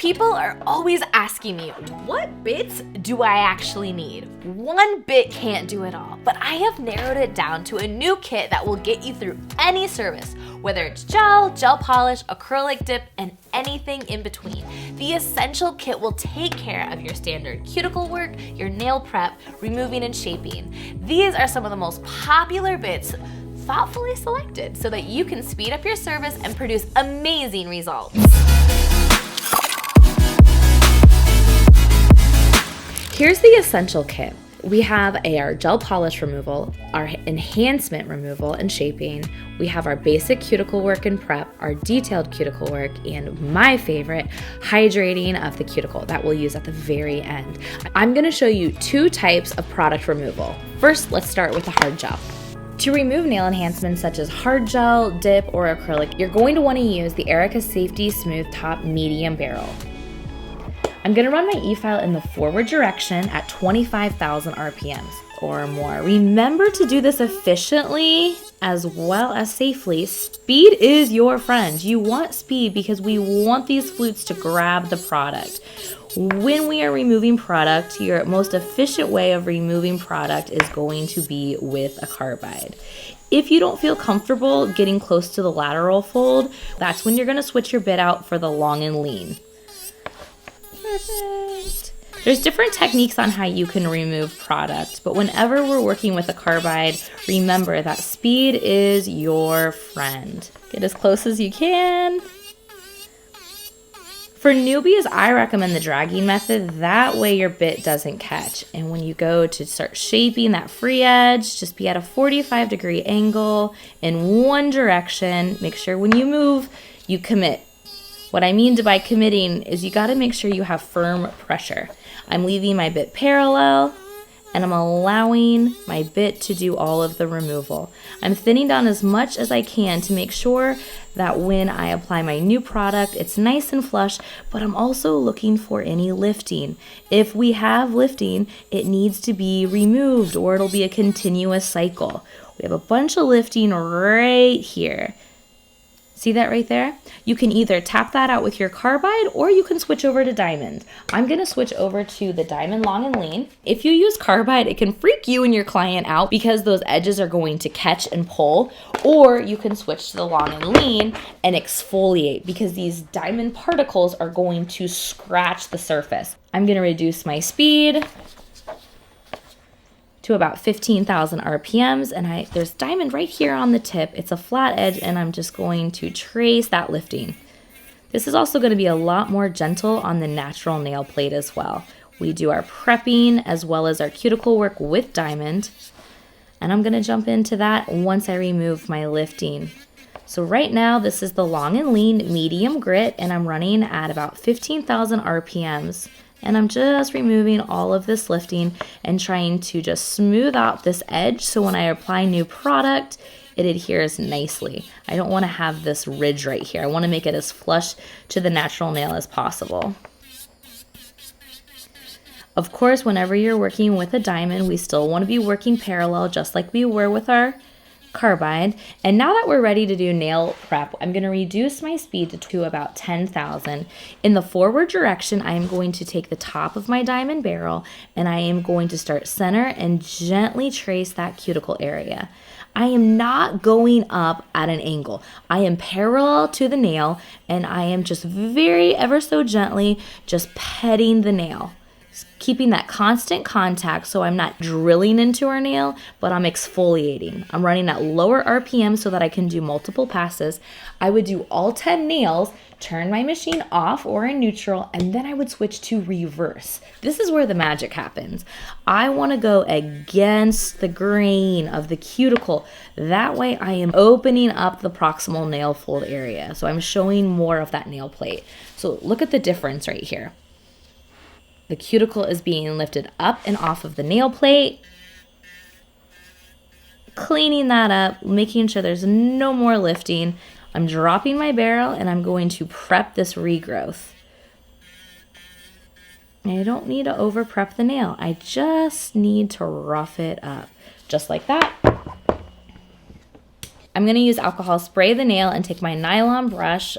People are always asking me, what bits do I actually need? One bit can't do it all, but I have narrowed it down to a new kit that will get you through any service, whether it's gel, gel polish, acrylic dip, and anything in between. The Essential Kit will take care of your standard cuticle work, your nail prep, removing and shaping. These are some of the most popular bits thoughtfully selected so that you can speed up your service and produce amazing results. Here's the Essential Kit. We have our gel polish removal, our enhancement removal and shaping. We have our basic cuticle work and prep, our detailed cuticle work, and my favorite, hydrating of the cuticle that we'll use at the very end. I'm gonna show you two types of product removal. First, let's start with the hard gel. To remove nail enhancements such as hard gel, dip, or acrylic, you're going to want to use the Erica Safety Smooth Top Medium Barrel. I'm going to run my efile in the forward direction at 25,000 RPMs or more. Remember to do this efficiently as well as safely. Speed is your friend. You want speed because we want these flutes to grab the product. When we are removing product, your most efficient way of removing product is going to be with a carbide. If you don't feel comfortable getting close to the lateral fold, that's when you're going to switch your bit out for the long and lean. Perfect. There's different techniques on how you can remove product, but whenever we're working with a carbide, remember that speed is your friend. Get as close as you can. For newbies, I recommend the dragging method. That way your bit doesn't catch. And when you go to start shaping that free edge, just be at a 45-degree angle in one direction. Make sure when you move, you commit. What I mean by committing is you gotta make sure you have firm pressure. I'm leaving my bit parallel and I'm allowing my bit to do all of the removal. I'm thinning down as much as I can to make sure that when I apply my new product, it's nice and flush, but I'm also looking for any lifting. If we have lifting, it needs to be removed or it'll be a continuous cycle. We have a bunch of lifting right here. See that right there? You can either tap that out with your carbide or you can switch over to diamond. I'm gonna switch over to the diamond long and lean. If you use carbide, it can freak you and your client out because those edges are going to catch and pull, or you can switch to the long and lean and exfoliate because these diamond particles are going to scratch the surface. I'm gonna reduce my speed to about 15,000 RPMs, and there's diamond right here on the tip. It's a flat edge, and I'm just going to trace that lifting. This is also going to be a lot more gentle on the natural nail plate as well. We do our prepping as well as our cuticle work with diamond, and I'm going to jump into that once I remove my lifting. So right now, this is the long and lean medium grit, and I'm running at about 15,000 RPMs. And I'm just removing all of this lifting and trying to just smooth out this edge so when I apply new product, it adheres nicely. I don't want to have this ridge right here. I want to make it as flush to the natural nail as possible. Of course, whenever you're working with a diamond, we still want to be working parallel just like we were with our carbide. And now that we're ready to do nail prep, I'm going to reduce my speed to about 10,000. In the forward direction, I am going to take the top of my diamond barrel and I am going to start center and gently trace that cuticle area. I am not going up at an angle. I am parallel to the nail and I am just very ever so gently just petting the nail. Keeping that constant contact so I'm not drilling into our nail, but I'm exfoliating. I'm running at lower RPM so that I can do multiple passes. I would do all 10 nails, turn my machine off or in neutral, and then I would switch to reverse. This is where the magic happens. I want to go against the grain of the cuticle. That way I am opening up the proximal nail fold area. So I'm showing more of that nail plate. So look at the difference right here. The cuticle is being lifted up and off of the nail plate. Cleaning that up, making sure there's no more lifting. I'm dropping my barrel and I'm going to prep this regrowth. I don't need to over prep the nail. I just need to rough it up. Just like that. I'm going to use alcohol spray the nail and take my nylon brush.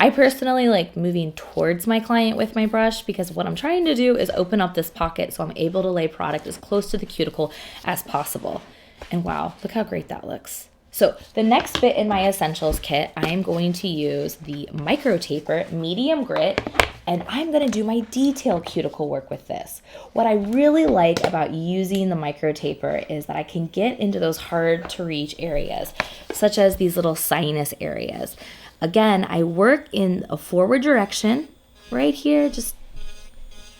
I personally like moving towards my client with my brush because what I'm trying to do is open up this pocket so I'm able to lay product as close to the cuticle as possible. And wow, look how great that looks. So the next bit in my essentials kit, I am going to use the micro taper medium grit, and I'm going to do my detail cuticle work with this. What I really like about using the micro taper is that I can get into those hard to reach areas, such as these little sinus areas. Again, I work in a forward direction right here, just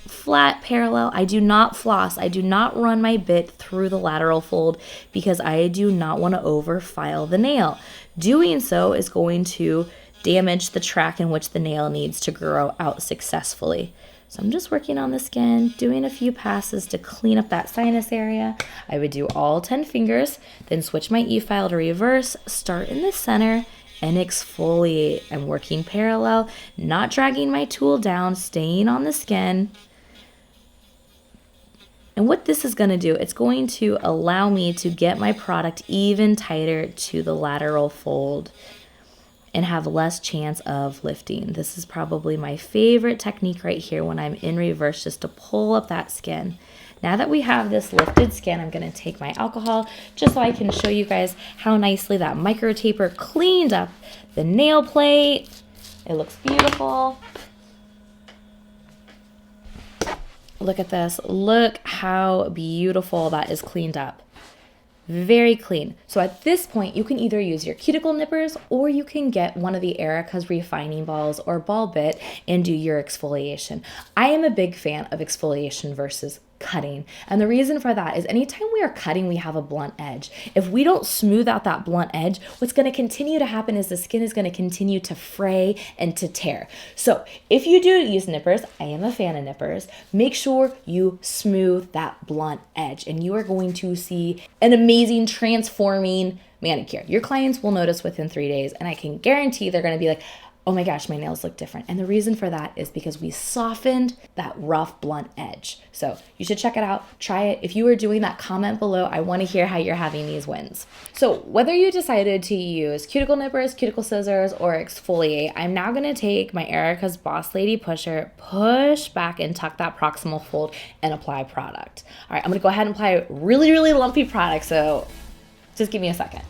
flat parallel. I do not floss. I do not run my bit through the lateral fold because I do not want to over file the nail. Doing so is going to damage the track in which the nail needs to grow out successfully. So I'm just working on the skin, doing a few passes to clean up that sinus area. I would do all 10 fingers, then switch my efile to reverse, start in the center, and exfoliate. I'm working parallel, not dragging my tool down, staying on the skin. And what this is going to do, it's going to allow me to get my product even tighter to the lateral fold and have less chance of lifting. This is probably my favorite technique right here when I'm in reverse, just to pull up that skin. Now that we have this lifted skin, I'm going to take my alcohol just so I can show you guys how nicely that micro taper cleaned up the nail plate. It looks beautiful. Look at this. Look how beautiful that is cleaned up. Very clean. So at this point, you can either use your cuticle nippers or you can get one of the Erica's refining balls or ball bit and do your exfoliation. I am a big fan of exfoliation versus cutting. And the reason for that is anytime we are cutting, we have a blunt edge. If we don't smooth out that blunt edge, what's going to continue to happen is the skin is going to continue to fray and to tear. So if you do use nippers, I am a fan of nippers, make sure you smooth that blunt edge and you are going to see an amazing transforming manicure. Your clients will notice within 3 days, and I can guarantee they're going to be like, oh my gosh, my nails look different. And the reason for that is because we softened that rough, blunt edge. So you should check it out, try it. If you are doing that, comment below. I want to hear how you're having these wins. So whether you decided to use cuticle nippers, cuticle scissors, or exfoliate, I'm now going to take my Erica's Boss Lady pusher, push back and tuck that proximal fold and apply product. All right, I'm going to go ahead and apply really, really lumpy product. So just give me a second.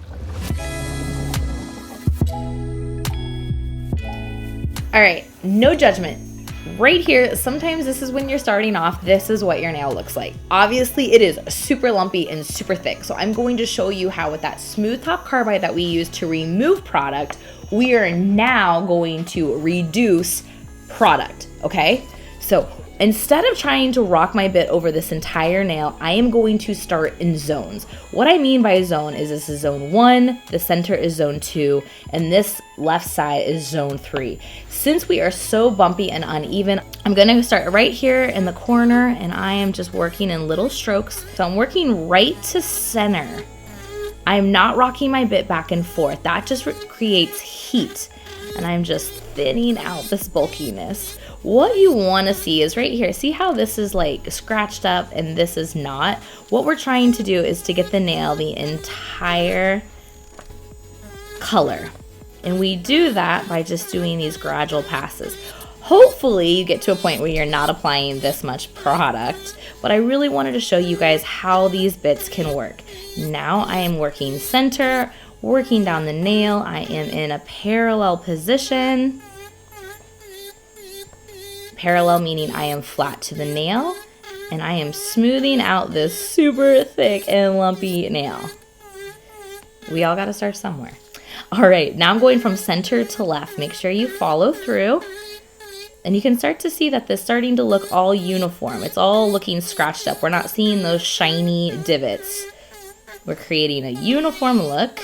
All right, no judgment. Right here, sometimes this is when you're starting off, this is what your nail looks like. Obviously, it is super lumpy and super thick. So I'm going to show you how with that smooth top carbide that we use to remove product, we are now going to reduce product, okay? So instead of trying to rock my bit over this entire nail, I am going to start in zones. What I mean by zone is this is zone 1, the center is zone 2, and this left side is zone 3. Since we are so bumpy and uneven, I'm going to start right here in the corner, and I am just working in little strokes. So I'm working right to center. I'm not rocking my bit back and forth. That just creates heat, and I'm just thinning out this bulkiness. What you want to see is right here. See how this is like scratched up and this is not? What we're trying to do is to get the nail the entire color. And we do that by just doing these gradual passes. Hopefully you get to a point where you're not applying this much product, but I really wanted to show you guys how these bits can work. Now I am working center, working down the nail. I am in a parallel position. Parallel meaning I am flat to the nail, and I am smoothing out this super thick and lumpy nail. We all got to start somewhere. All right, now I'm going from center to left. Make sure you follow through, and you can start to see that this is starting to look all uniform. It's all looking scratched up. We're not seeing those shiny divots. We're creating a uniform look.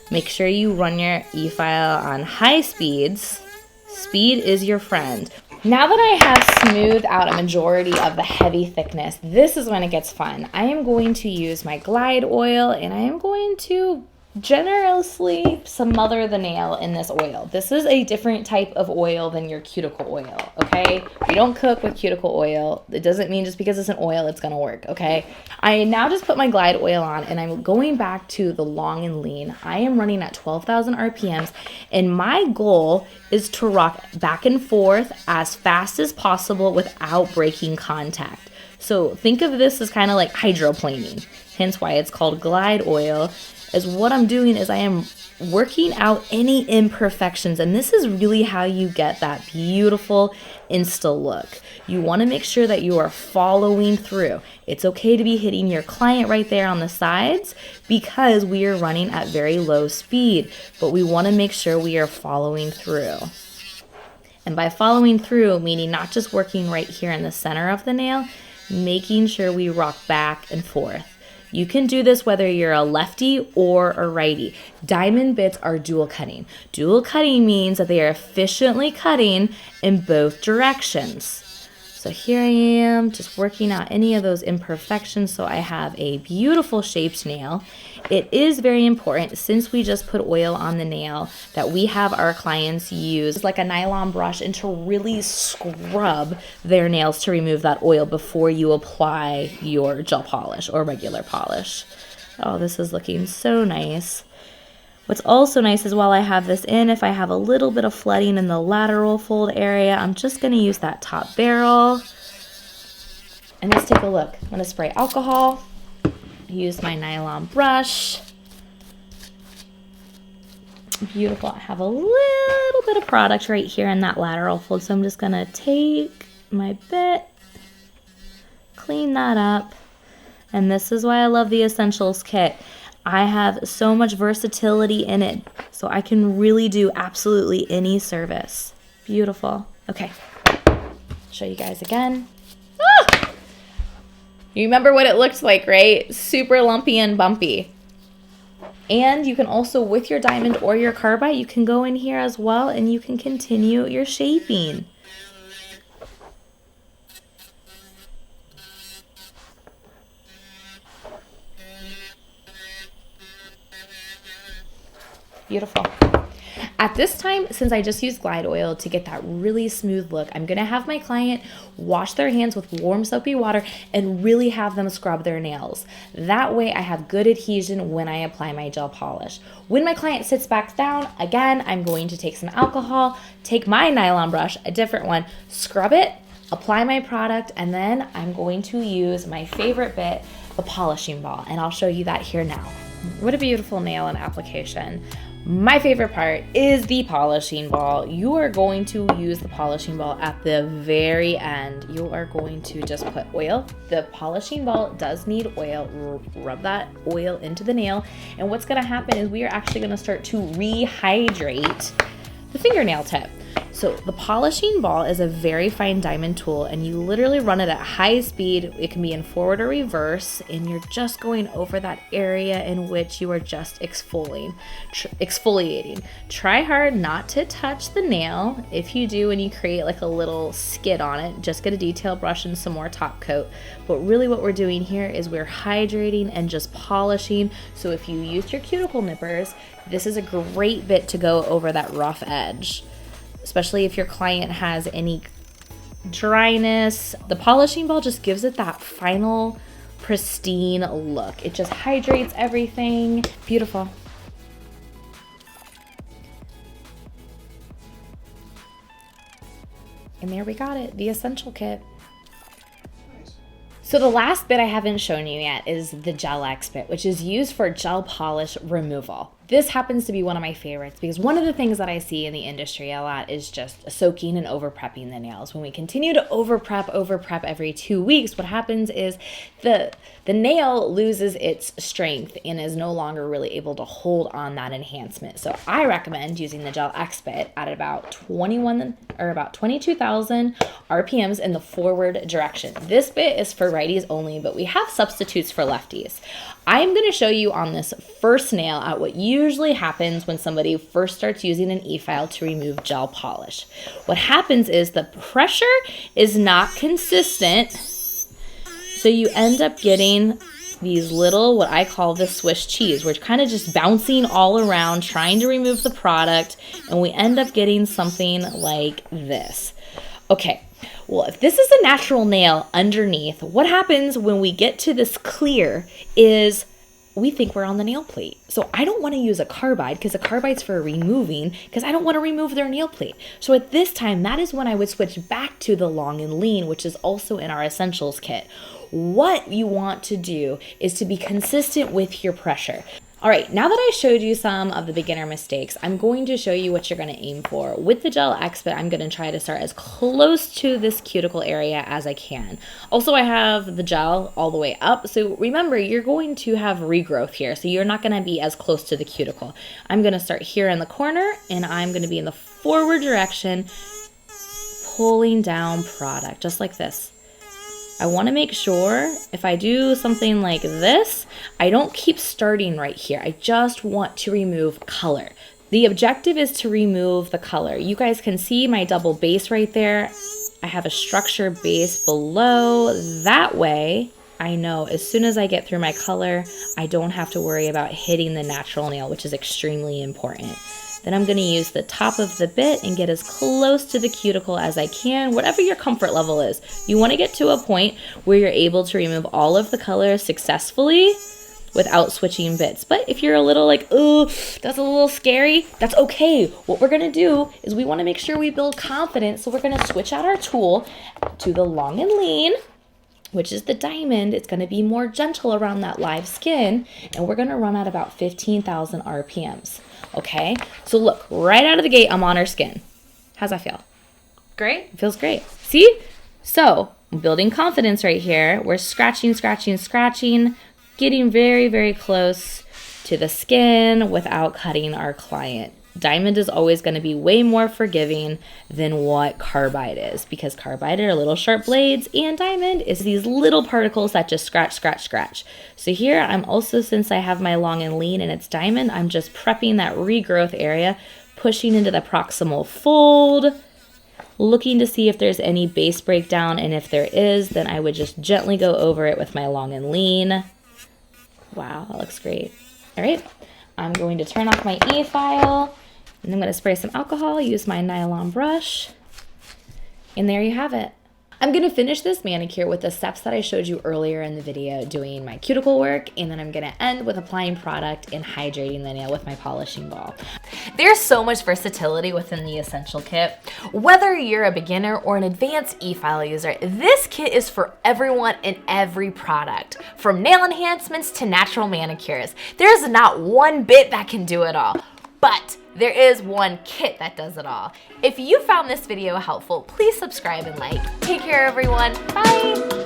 Make sure you run your efile on high speeds. Speed is your friend. Now that I have smoothed out a majority of the heavy thickness, this is when it gets fun. I am going to use my glide oil and I am going to generously smother the nail in this oil. This is a different type of oil than your cuticle oil, okay? We don't cook with cuticle oil. It doesn't mean just because it's an oil, it's gonna work, okay? I now just put my Glide oil on and I'm going back to the long and lean. I am running at 12,000 RPMs and my goal is to rock back and forth as fast as possible without breaking contact. So think of this as kind of like hydroplaning, hence why it's called Glide oil. Is what I'm doing is I am working out any imperfections, and this is really how you get that beautiful Insta look. You want to make sure that you are following through. It's okay to be hitting your client right there on the sides because we are running at very low speed, but we want to make sure we are following through. And by following through, meaning not just working right here in the center of the nail, making sure we rock back and forth. You can do this whether you're a lefty or a righty. Diamond bits are dual cutting. Dual cutting means that they are efficiently cutting in both directions. So here I am just working out any of those imperfections so I have a beautiful shaped nail. It is very important, since we just put oil on the nail, that we have our clients use like a nylon brush and to really scrub their nails to remove that oil before you apply your gel polish or regular polish. Oh, this is looking so nice. What's also nice is while I have this in, if I have a little bit of flooding in the lateral fold area, I'm just going to use that top barrel. And let's take a look. I'm going to spray alcohol, use my nylon brush. Beautiful. I have a little bit of product right here in that lateral fold, so I'm just going to take my bit, clean that up. And this is why I love the Essentials kit. I have so much versatility in it, so I can really do absolutely any service. Beautiful. Okay, show you guys again. Ah! You remember what it looks like, right? Super lumpy and bumpy. And you can also, with your diamond or your carbide, you can go in here as well and you can continue your shaping. Beautiful. At this time, since I just used Glide oil to get that really smooth look, I'm going to have my client wash their hands with warm soapy water and really have them scrub their nails. That way I have good adhesion when I apply my gel polish. When my client sits back down, again, I'm going to take some alcohol, take my nylon brush, a different one, scrub it, apply my product, and then I'm going to use my favorite bit, the polishing ball, and I'll show you that here now. What a beautiful nail and application. My favorite part is the polishing ball. You are going to use the polishing ball at the very end. You are going to just put oil. The polishing ball does need oil. Rub that oil into the nail. And what's going to happen is we are actually going to start to rehydrate the fingernail tip. So the polishing ball is a very fine diamond tool, and you literally run it at high speed. It can be in forward or reverse, and you're just going over that area in which you are just exfoliating. Try hard not to touch the nail. If you do and you create like a little skid on it, just get a detail brush and some more top coat. But really what we're doing here is we're hydrating and just polishing. So if you used your cuticle nippers, this is a great bit to go over that rough edge. Especially if your client has any dryness. The polishing ball just gives it that final pristine look. It just hydrates everything. Beautiful. And there we got it, the essential kit. So the last bit I haven't shown you yet is the Gel X bit, which is used for gel polish removal. This happens to be one of my favorites because one of the things that I see in the industry a lot is just soaking and over prepping the nails. When we continue to over prep every 2 weeks, what happens is the nail loses its strength and is no longer really able to hold on that enhancement. So I recommend using the Gel X bit at about 22,000 RPMs in the forward direction. This bit is for righties only, but we have substitutes for lefties. I'm going to show you on this first nail at what usually happens when somebody first starts using an efile to remove gel polish. What happens is the pressure is not consistent, so you end up getting these little, what I call the Swiss cheese. We're kind of just bouncing all around, trying to remove the product, and we end up getting something like this. Okay, well, if this is a natural nail underneath, what happens when we get to this clear is we think we're on the nail plate. So I don't want to use a carbide because a carbide's for removing, because I don't want to remove their nail plate. So at this time, that is when I would switch back to the long and lean, which is also in our essentials kit. What you want to do is to be consistent with your pressure. All right, now that I showed you some of the beginner mistakes, I'm going to show you what you're going to aim for. With the Gel Expert, I'm going to try to start as close to this cuticle area as I can. Also, I have the gel all the way up, so remember, you're going to have regrowth here, so you're not going to be as close to the cuticle. I'm going to start here in the corner, and I'm going to be in the forward direction, pulling down product, just like this. I want to make sure if I do something like this, I don't keep starting right here. I just want to remove color. The objective is to remove the color. You guys can see my double base right there. I have a structure base below. That way, I know as soon as I get through my color, I don't have to worry about hitting the natural nail, which is extremely important. Then I'm going to use the top of the bit and get as close to the cuticle as I can, whatever your comfort level is. You want to get to a point where you're able to remove all of the color successfully without switching bits. But if you're a little like, oh, that's a little scary, that's okay. What we're going to do is we want to make sure we build confidence. So we're going to switch out our tool to the long and lean, which is the diamond. It's going to be more gentle around that live skin, and we're going to run at about 15,000 RPMs. Okay, so look, right out of the gate, I'm on her skin. How's that feel? Great. It feels great. See? So, I'm building confidence right here. We're scratching, scratching, scratching, getting very, very close to the skin without cutting our client. Diamond is always going to be way more forgiving than what carbide is, because carbide are little sharp blades and diamond is these little particles that just scratch, scratch, scratch. So here I'm also, since I have my long and lean and it's diamond, I'm just prepping that regrowth area, pushing into the proximal fold, looking to see if there's any base breakdown, and if there is, then I would just gently go over it with my long and lean. Wow, that looks great. All right, I'm going to turn off my efile. And I'm going to spray some alcohol, use my nylon brush, and there you have it. I'm going to finish this manicure with the steps that I showed you earlier in the video, doing my cuticle work, and then I'm going to end with applying product and hydrating the nail with my polishing ball. There's so much versatility within the Essential Kit. Whether you're a beginner or an advanced efile user, this kit is for everyone and every product. From nail enhancements to natural manicures, there's not one bit that can do it all. But there is one kit that does it all. If you found this video helpful, please subscribe and like. Take care, everyone. Bye.